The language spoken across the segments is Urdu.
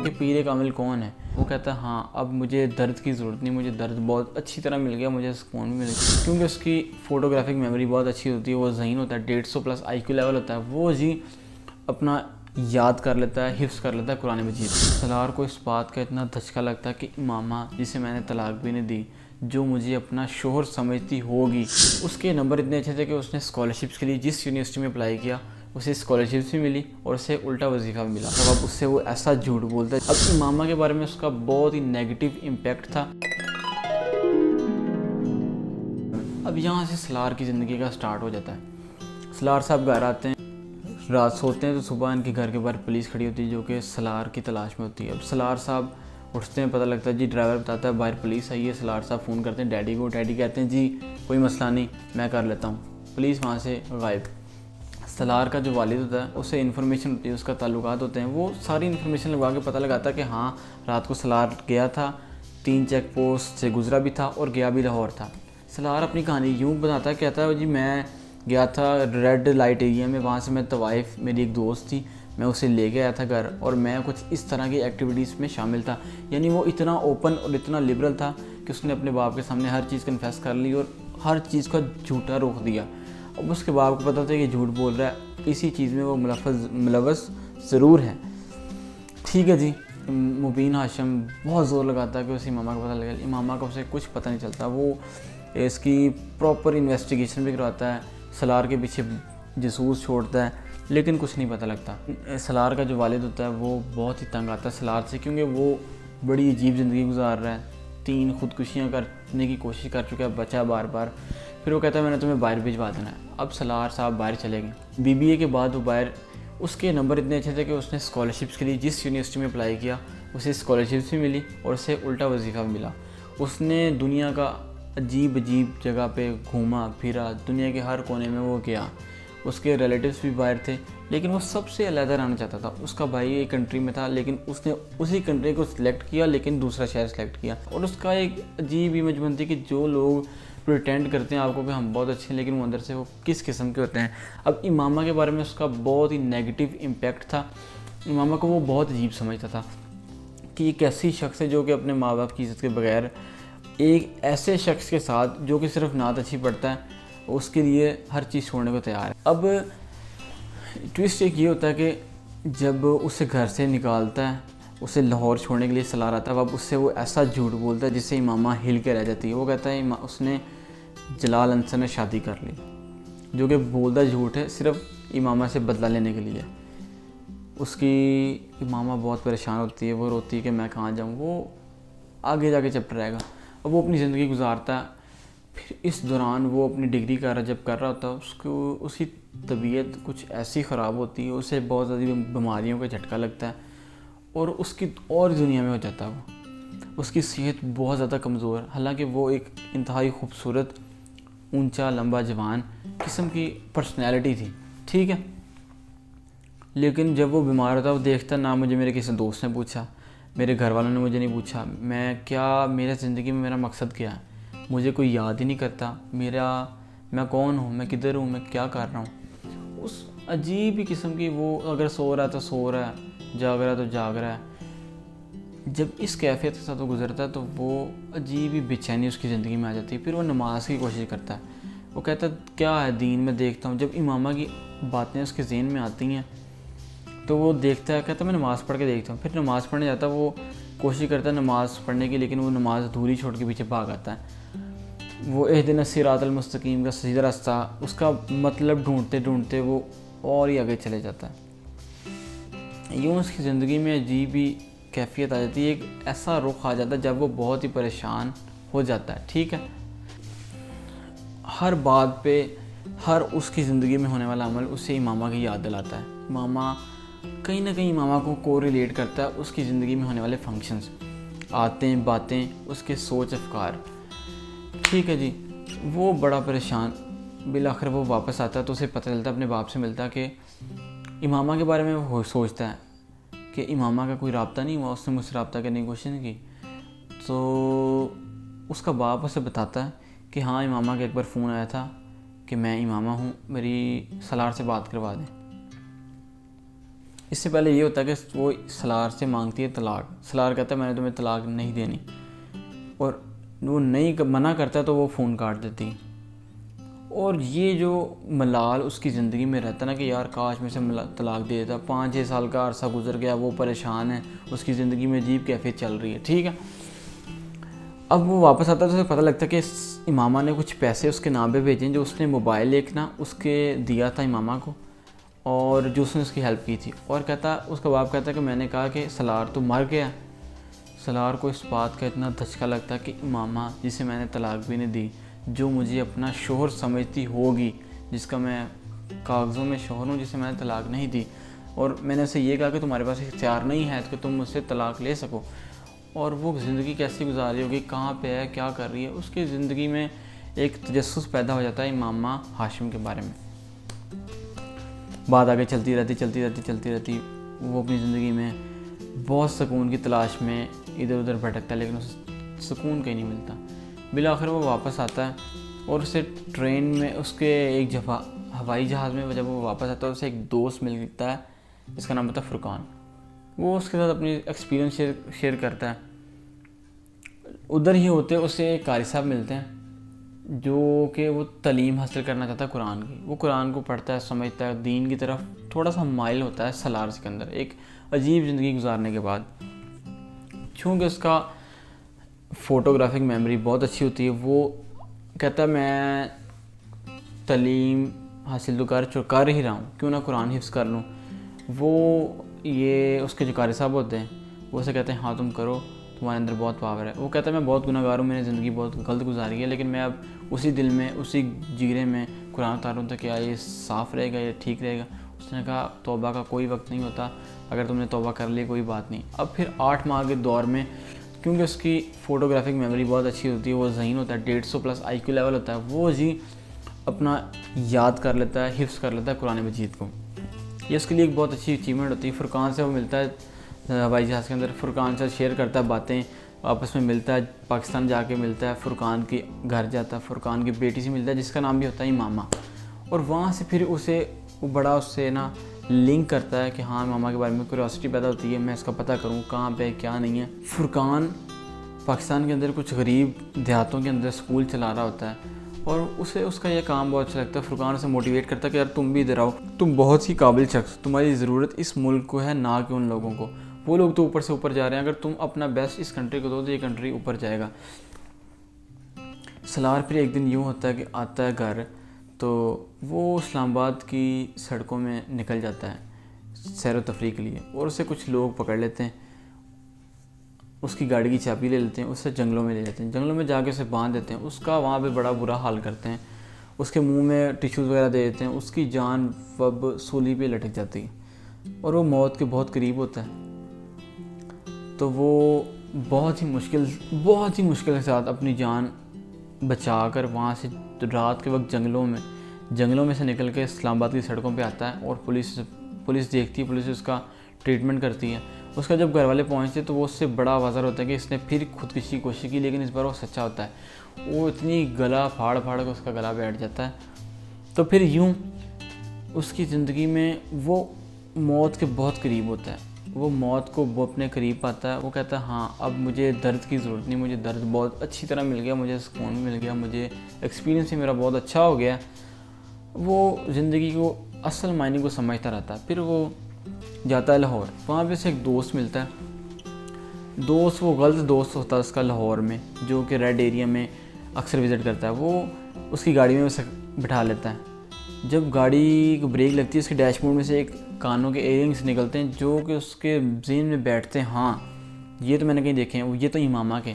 کہ پیر کامل کون ہے. وہ کہتا ہے ہاں اب مجھے درد کی ضرورت نہیں, مجھے درد بہت اچھی طرح مل گیا, مجھے سکون بھی مل گیا, کیونکہ اس کی فوٹوگرافک میموری بہت اچھی ہوتی ہے. وہ ذہین ہوتا ہے, 150+ IQ لیول ہوتا ہے. وہ جی اپنا یاد کر لیتا ہے, حفظ کر لیتا ہے قرآن مجید. سالار کو اس بات کا اتنا دھچکا لگتا ہے کہ امامہ جسے میں نے طلاق بھی نہیں دی, جو مجھے اپنا شوہر سمجھتی ہوگی, اس کے نمبر اتنے اچھے تھے کہ اس نے اسکالرشپس کے لیے جس یونیورسٹی میں اپلائی کیا اسے اسکالرشپس بھی ملی اور اسے الٹا وظیفہ بھی ملا. تب اب اس سے وہ ایسا جھوٹ بولتا ہے. اب امامہ کے بارے میں اس کا بہت ہی نیگیٹو امپیکٹ تھا. اب یہاں سے سالار کی زندگی کا سٹارٹ ہو جاتا ہے. سالار صاحب گھر آتے ہیں, رات سوتے ہیں تو صبح ان کے گھر کے باہر پولیس کھڑی ہوتی ہے جو کہ سالار کی تلاش میں ہوتی ہے. اب سالار صاحب اٹھتے ہیں, پتہ لگتا ہے جی ڈرائیور بتاتا ہے باہر پولیس آئی ہے. سالار صاحب فون کرتے ہیں ڈیڈی کو, ڈیڈی کہتے ہیں جی کوئی مسئلہ نہیں میں کر لیتا ہوں. پولیس وہاں سے غائب. سالار کا جو والد ہوتا ہے اسے انفارمیشن ہوتی ہے, اس کا تعلقات ہوتے ہیں, وہ ساری انفارمیشن لگا کے پتہ لگاتا ہے کہ ہاں رات کو سالار گیا تھا, 3 چیک پوسٹ سے گزرا بھی تھا اور گیا بھی لاہور تھا. سالار اپنی کہانی یوں بتاتا ہے, کہتا ہے جی میں گیا تھا ریڈ لائٹ ایریا میں, وہاں سے میں طوائف میری ایک دوست تھی, میں اسے لے کے آیا تھا گھر اور میں کچھ اس طرح کی ایکٹیویٹیز میں شامل تھا. یعنی وہ اتنا اوپن اور اتنا لبرل تھا کہ اس نے اپنے باپ کے سامنے ہر چیز کنفیس کر لی اور ہر چیز کا جھوٹا روک دیا. اب اس کے باپ کو پتہ تھا کہ جھوٹ بول رہا ہے, اسی چیز میں وہ ملوث ضرور ہے. ٹھیک ہے جی, مبین ہاشم بہت زور لگاتا ہے کہ اسے امامہ کا پتہ لگا. امامہ کا اسے کچھ پتہ نہیں چلتا. وہ اس کی پراپر انویسٹیگیشن بھی کرواتا ہے, سالار کے پیچھے جاسوس چھوڑتا ہے, لیکن کچھ نہیں پتہ لگتا. سالار کا جو والد ہوتا ہے وہ بہت ہی تنگ آتا ہے سالار سے, کیونکہ وہ بڑی عجیب زندگی گزار رہا ہے. 3 خودکشیاں کرنے کی کوشش کر چکا ہے, بچا بار بار. پھر وہ کہتا ہے میں نے تمہیں باہر بھجوا دینا ہے. اب سالار صاحب باہر چلے گئے. BBA کے بعد وہ باہر, اس کے نمبر اتنے اچھے تھے کہ اس نے اسکالرشپس کے لیے جس یونیورسٹی میں اپلائی کیا اسے اسکالرشپس بھی ملی اور اسے الٹا وظیفہ بھی ملا. اس نے دنیا کا عجیب جگہ پہ گھوما پھرا, دنیا کے ہر کونے میں وہ گیا. اس کے ریلیٹیوز بھی باہر تھے, لیکن وہ سب سے علیحدہ رہنا چاہتا تھا. اس کا بھائی ایک کنٹری میں تھا, لیکن اس نے اسی کنٹری کو سلیکٹ کیا لیکن دوسرا شہر سلیکٹ کیا. اور اس کا ایک عجیب امیج بنتی کہ جو لوگ پریٹینڈ کرتے ہیں آپ کو کہ ہم بہت اچھے ہیں, لیکن وہ اندر سے وہ کس قسم کے ہوتے ہیں. اب امامہ کے بارے میں اس کا بہت ہی نیگیٹو امپیکٹ تھا. امامہ کو وہ بہت عجیب سمجھتا تھا کہ یہ کیسی شخص ہے جو کہ اپنے ماں باپ کی عزت کے بغیر ایک ایسے شخص کے ساتھ جو کہ صرف نعت اچھی پڑھتا ہے اس کے لیے ہر چیز چھوڑنے کو تیار ہے. اب ٹویسٹ ایک یہ ہوتا ہے کہ جب اسے گھر سے نکالتا ہے, اسے لاہور چھوڑنے کے لیے سالار آتا ہے, اب اس سے وہ ایسا جھوٹ بولتا ہے جس سے امامہ ہل کے رہ جاتی ہے. وہ کہتا ہے اس نے جلال انصر نے شادی کر لی, جو کہ بولتا جھوٹ ہے صرف امامہ سے بدلہ لینے کے لیے. اس کی امامہ بہت پریشان ہوتی ہے, وہ روتی ہے کہ میں کہاں جاؤں. وہ آگے جا کے چیپٹر رہے گا. اب وہ اپنی زندگی گزارتا ہے. پھر اس دوران وہ اپنی ڈگری جب کر رہا ہوتا ہے اس کی طبیعت کچھ ایسی خراب ہوتی ہے, اسے بہت زیادہ بیماریوں کا جھٹکا لگتا ہے اور اس کی اور دنیا میں ہو جاتا ہے. وہ اس کی صحت بہت زیادہ کمزور, حالانکہ وہ ایک انتہائی خوبصورت اونچا لمبا جوان قسم کی پرسنالٹی تھی. ٹھیک ہے, لیکن جب وہ بیمار ہوتا ہے وہ دیکھتا نہ مجھے میرے کسی دوست نے پوچھا, میرے گھر والوں نے مجھے نہیں پوچھا میرے زندگی میں میرا مقصد کیا ہے, مجھے کوئی یاد ہی نہیں کرتا, میں کون ہوں, میں کدھر ہوں, میں کیا کر رہا ہوں. اس عجیب ہی قسم کی, وہ اگر سو رہا ہے تو سو رہا ہے, جاگ رہا ہے تو جاگ رہا ہے. جب اس کیفیت کے ساتھ وہ گزرتا ہے تو وہ عجیب ہی بے چینی اس کی زندگی میں آ جاتی ہے. پھر وہ نماز کی کوشش کرتا ہے. وہ کہتا ہے کیا ہے دین میں دیکھتا ہوں. جب امامہ کی باتیں اس کے ذہن میں آتی ہیں تو وہ دیکھتا ہے, کہتا ہے میں نماز پڑھ کے دیکھتا ہوں. پھر نماز پڑھنے جاتا ہے, وہ کوشش کرتا ہے نماز پڑھنے کی, لیکن وہ نماز ادھوری چھوڑ کے پیچھے بھاگ آتا ہے. وہ اہدنا الصراط المستقیم کا سیدھا راستہ, اس کا مطلب ڈھونڈتے وہ اور ہی آگے چلے جاتا ہے. یوں اس کی زندگی میں عجیب ہی کیفیت آ جاتی ہے, ایک ایسا رخ آ جاتا ہے جب وہ بہت ہی پریشان ہو جاتا ہے. ٹھیک ہے, ہر بات پہ ہر اس کی زندگی میں ہونے والا عمل اسے امامہ کی یاد دلاتا ہے. امامہ کہیں نہ کہیں امامہ کو ریلیٹ کرتا ہے اس کی زندگی میں ہونے والے فنکشنز, آتے باتیں, اس کے سوچ افکار. ٹھیک ہے جی, وہ بڑا پریشان, بالآخر وہ واپس آتا ہے تو اسے پتہ چلتا ہے, اپنے باپ سے ملتا ہے کہ امامہ کے بارے میں وہ سوچتا ہے کہ امامہ کا کوئی رابطہ نہیں ہوا, اس نے مجھ سے رابطہ کرنے کی کوشش نہیں کی. تو اس کا باپ اسے بتاتا ہے کہ ہاں امامہ کا ایک بار فون آیا تھا کہ میں امامہ ہوں, میری سالار سے بات کروا دیں. اس سے پہلے یہ ہوتا ہے کہ وہ سلار سے مانگتی ہے طلاق. سلار کہتا ہے میں نے تمہیں طلاق نہیں دینی, اور وہ نہیں منع کرتا ہے تو وہ فون کاٹ دیتی. اور یہ جو ملال اس کی زندگی میں رہتا نا کہ یار کاش میں سے طلاق دے دیتا. 5-6 سال کا عرصہ گزر گیا, وہ پریشان ہے, اس کی زندگی میں عجیب کیفیت چل رہی ہے, ٹھیک ہے. اب وہ واپس آتا ہے تو اسے پتہ لگتا ہے کہ امامہ نے کچھ پیسے اس کے نام پہ بھیجے ہیں, جو اس نے موبائل ایک نا اس کے دیا تھا امامہ کو, اور جو اس نے اس کی ہیلپ کی تھی. اور کہتا اس کا باپ کہتا ہے کہ میں نے کہا کہ سلار تو مر گیا. سلار کو اس بات کا اتنا دھچکا لگتا ہے کہ امامہ جسے میں نے طلاق بھی نہیں دی, جو مجھے اپنا شوہر سمجھتی ہوگی, جس کا میں کاغذوں میں شوہر ہوں, جسے میں نے طلاق نہیں دی, اور میں نے اسے یہ کہا کہ تمہارے پاس اختیار نہیں ہے کہ تم مجھ سے طلاق لے سکو. اور وہ زندگی کیسی گزار رہی ہوگی, کہاں پہ ہے, کیا کر رہی ہے, اس کی زندگی میں ایک تجسس پیدا ہو جاتا ہے امامہ ہاشم کے بارے میں. بات آگے چلتی رہتی. وہ اپنی زندگی میں بہت سکون کی تلاش میں ادھر ادھر بھٹکتا ہے, لیکن اسے سکون کہیں نہیں ملتا. بالآخر وہ واپس آتا ہے, اور اسے ٹرین میں اس کے ایک ہوائی جہاز میں جب وہ واپس آتا ہے اسے ایک دوست ملتا ہے جس کا نام ہوتا ہے فرقان. وہ اس کے ساتھ اپنی ایکسپیرینس شیئر کرتا ہے. ادھر ہی ہوتے اسے ایک قاری صاحب ملتے ہیں جو کہ وہ تعلیم حاصل کرنا چاہتا ہے قرآن کی. وہ قرآن کو پڑھتا ہے, سمجھتا ہے, دین کی طرف تھوڑا سا مائل ہوتا ہے سلار سکندر ایک عجیب زندگی گزارنے کے بعد. چونکہ اس کا فوٹوگرافک میموری بہت اچھی ہوتی ہے, وہ کہتا ہے میں تعلیم حاصل تو کر ہی رہا ہوں, کیوں نہ قرآن حفظ کر لوں. وہ یہ اس کے جو قاری صاحب ہوتے ہیں وہ اسے کہتے ہیں ہاں تم کرو, تمہارے اندر بہت پاور ہے. وہ کہتا ہے میں بہت گناہ گار ہوں, میں نے زندگی بہت غلط گزاری ہے, لیکن میں اب اسی دل میں اسی جگرے میں قرآن اتاروں تو کیا یہ صاف رہے گا, یہ ٹھیک رہے گا. اس نے کہا توبہ کا کوئی وقت نہیں ہوتا, اگر تم نے توبہ کر لی کوئی بات نہیں. اب پھر 8 ماہ کے دور میں کیونکہ اس کی فوٹوگرافک میموری بہت اچھی ہوتی ہے, وہ ذہین ہوتا ہے, 150+ IQ لیول ہوتا ہے, وہ اپنا یاد کر لیتا ہے, حفظ کر لیتا ہے قرآن مجید کو. یہ اس کے لیے ایک بہت اچھی اچیومنٹ ہوتی ہے. فرقان سے وہ ملتا ہے ہوائی جہاز کے اندر, فرقان سے شیئر کرتا ہے باتیں, آپس میں ملتا ہے, پاکستان جا کے ملتا ہے, فرقان کے گھر جاتا ہے, فرقان کی بیٹی سے ملتا ہے جس کا نام بھی ہوتا ہے امامہ. اور وہاں سے پھر اسے وہ بڑا اس سے نا لنک کرتا ہے کہ ہاں امامہ کے بارے میں کیوریاسٹی پیدا ہوتی ہے, میں اس کا پتہ کروں کہاں پہ کیا نہیں ہے. فرقان پاکستان کے اندر کچھ غریب دیہاتوں کے اندر سکول چلا رہا ہوتا ہے, اور اسے اس کا یہ کام بہت اچھا لگتا ہے. فرقان اسے موٹیویٹ کرتا ہے کہ یار تم بھی ادھر آؤ, تم بہت ہی قابل شخص, تمہاری ضرورت اس ملک کو ہے نہ کہ ان لوگوں کو. وہ لوگ تو اوپر سے اوپر جا رہے ہیں, اگر تم اپنا بیسٹ اس کنٹری کو دو تو یہ کنٹری اوپر جائے گا. سلار پھر ایک دن یوں ہوتا ہے کہ آتا ہے گھر, تو وہ اسلام آباد کی سڑکوں میں نکل جاتا ہے سیر و تفریح کے لیے, اور اسے کچھ لوگ پکڑ لیتے ہیں, اس کی گاڑی کی چابی لے لیتے ہیں, اسے جنگلوں میں لے جاتے ہیں, جنگلوں میں جا کے اسے باندھ دیتے ہیں, اس کا وہاں پہ بڑا برا حال کرتے ہیں, اس کے منہ میں ٹیشوز وغیرہ دے دیتے ہیں, اس کی جان اب سولی پہ لٹک جاتی ہے, اور وہ موت کے بہت قریب ہوتا ہے. تو وہ بہت ہی مشکل کے ساتھ اپنی جان بچا کر وہاں سے رات کے وقت جنگلوں میں سے نکل کے اسلام آباد کی سڑکوں پہ آتا ہے, اور پولیس دیکھتی ہے, پولیس اس کا ٹریٹمنٹ کرتی ہے. اس کا جب گھر والے پہنچتے تو وہ اس سے بڑا واضح ہوتا ہے کہ اس نے پھر خودکشی کی کوشش کی, لیکن اس بار وہ سچا ہوتا ہے. وہ اتنی گلا پھاڑ کے اس کا گلا بیٹھ جاتا ہے. تو پھر یوں اس کی زندگی میں وہ موت کے بہت قریب ہوتا ہے, وہ موت کو وہ اپنے قریب پاتا ہے. وہ کہتا ہے ہاں اب مجھے درد کی ضرورت نہیں, مجھے درد بہت اچھی طرح مل گیا, مجھے سکون مل گیا, مجھے ایکسپیرینس بھی میرا بہت اچھا ہو گیا. وہ زندگی کو اصل معنی کو سمجھتا رہتا ہے. پھر وہ جاتا ہے لاہور, وہاں پہ سے ایک دوست ملتا ہے. وہ غلط دوست ہوتا ہے اس کا لاہور میں, جو کہ ریڈ ایریا میں اکثر وزٹ کرتا ہے. وہ اس کی گاڑی میں اسے بٹھا لیتا ہے. جب گاڑی کو بریک لگتی ہے, اس کے ڈیش بورڈ میں سے ایک کانوں کے ایئرنگس نکلتے ہیں, جو کہ اس کے ذہن میں بیٹھتے ہیں, ہاں یہ تو میں نے کہیں دیکھے ہیں, یہ تو امامہ کے.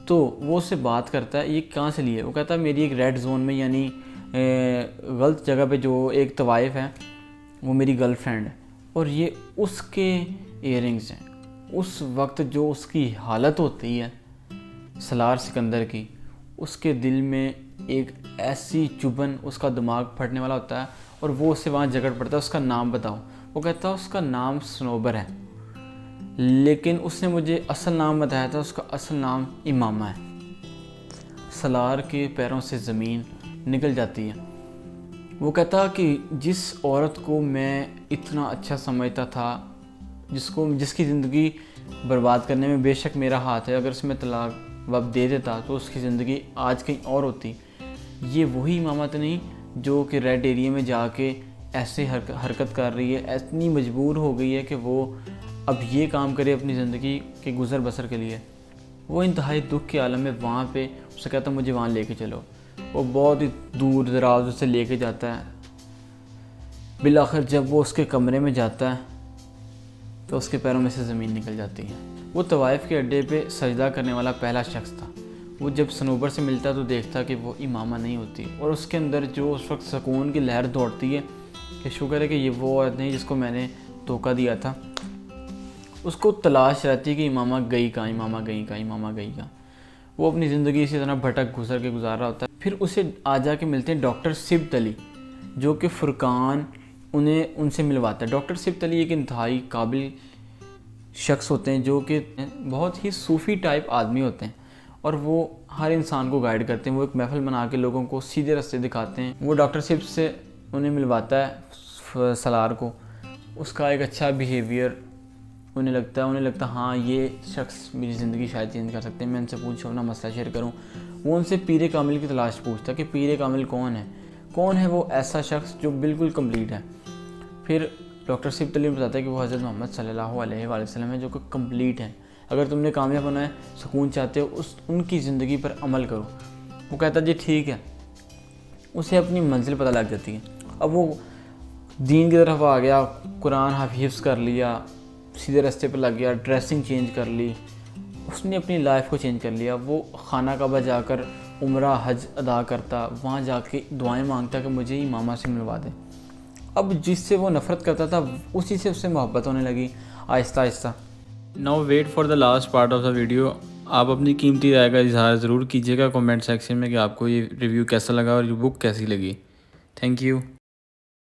تو وہ اس سے بات کرتا ہے, یہ کہاں سے لیے؟ وہ کہتا ہے میری ایک ریڈ زون میں, یعنی غلط جگہ پہ جو ایک طوائف ہے, وہ میری گرل فرینڈ ہے, اور یہ اس کے ایئرنگز ہیں. اس وقت جو اس کی حالت ہوتی ہے سلار سکندر کی, اس کے دل میں ایک ایسی چبھن, اس کا دماغ پھٹنے والا ہوتا ہے, اور وہ اس سے وہاں جھگڑ پڑتا ہے. اس کا نام بتاؤ. وہ کہتا ہے اس کا نام صنوبر ہے, لیکن اس نے مجھے اصل نام بتایا تھا, اس کا اصل نام امامہ ہے. سلار کے پیروں سے زمین نکل جاتی ہے. وہ کہتا کہ جس عورت کو میں اتنا اچھا سمجھتا تھا، جس کی زندگی برباد کرنے میں بے شک میرا ہاتھ ہے، اگر اس میں طلاق وقت دے دیتا تو اس کی زندگی آج کہیں اور ہوتی. یہ وہی امامت نہیں جو کہ ریڈ ایریا میں جا کے ایسے حرکت کر رہی ہے، اتنی مجبور ہو گئی ہے کہ وہ اب یہ کام کرے اپنی زندگی کے گزر بسر کے لیے. وہ انتہائی دکھ کے عالم میں وہاں پہ اسے کہتا مجھے وہاں لے کے چلو. وہ بہت ہی دور دراز اسے لے کے جاتا ہے. بالآخر جب وہ اس کے کمرے میں جاتا ہے تو اس کے پیروں میں سے زمین نکل جاتی ہے. وہ طوائف کے اڈے پہ سجدہ کرنے والا پہلا شخص تھا. وہ جب صنوبر سے ملتا تو دیکھتا کہ وہ امامہ نہیں ہوتی، اور اس کے اندر جو اس وقت سکون کی لہر دوڑتی ہے کہ شکر ہے کہ یہ وہ عورت نہیں جس کو میں نے دھوکہ دیا تھا. اس کو تلاش رہتی کہ امامہ گئی کہاں، امامہ گئی کہاں، امامہ گئی کہاں. وہ اپنی زندگی اسی طرح بھٹک گزر کے گزار رہا ہوتا ہے. پھر اسے آ جا کے ملتے ہیں ڈاکٹر سبت علی، جو کہ فرقان ان سے ملواتا ہے. ڈاکٹر سبت علی ایک انتہائی قابل شخص ہوتے ہیں جو کہ بہت ہی صوفی ٹائپ آدمی ہوتے ہیں، اور وہ ہر انسان کو گائیڈ کرتے ہیں. وہ ایک محفل بنا کے لوگوں کو سیدھے راستے دکھاتے ہیں. وہ ڈاکٹر سبت سے انہیں ملواتا ہے سالار کو. اس کا ایک اچھا بیہیویئر انہیں لگتا ہاں یہ شخص میری زندگی شاید چینج کر سکتے ہیں، میں ان سے پوچھوں، اپنا مسئلہ شیئر کروں. وہ ان سے پیر کامل کی تلاش پوچھتا کہ پیر کامل کون ہے وہ ایسا شخص جو بالکل کمپلیٹ ہے. پھر ڈاکٹر سبت علی بتاتا ہے کہ وہ حضرت محمد صلی اللہ علیہ وآلہ وسلم ہے جو کہ کمپلیٹ ہیں. اگر تم نے کامیاب ہونا ہے، سکون چاہتے ہو، ان کی زندگی پر عمل کرو. وہ کہتا جی ٹھیک ہے. اسے اپنی منزل پتہ لگ جاتی ہے. اب وہ دین کی طرف آ گیا، قرآن حفظ کر لیا، سیدھے راستے پہ لگ گیا، ڈریسنگ چینج کر لی، اس نے اپنی لائف کو چینج کر لیا. وہ خانہ کعبہ جا کر عمرہ حج ادا کرتا، وہاں جا کے دعائیں مانگتا کہ مجھے امامہ سے ملوا دے. اب جس سے وہ نفرت کرتا تھا اسی سے اس سے محبت ہونے لگی آہستہ آہستہ. Now wait for the last part of the video. آپ اپنی قیمتی رائے کا اظہار ضرور کیجیے گا کمنٹ سیکشن میں کہ آپ کو یہ ریویو کیسا لگا اور یہ بک کیسی لگی. Thank you.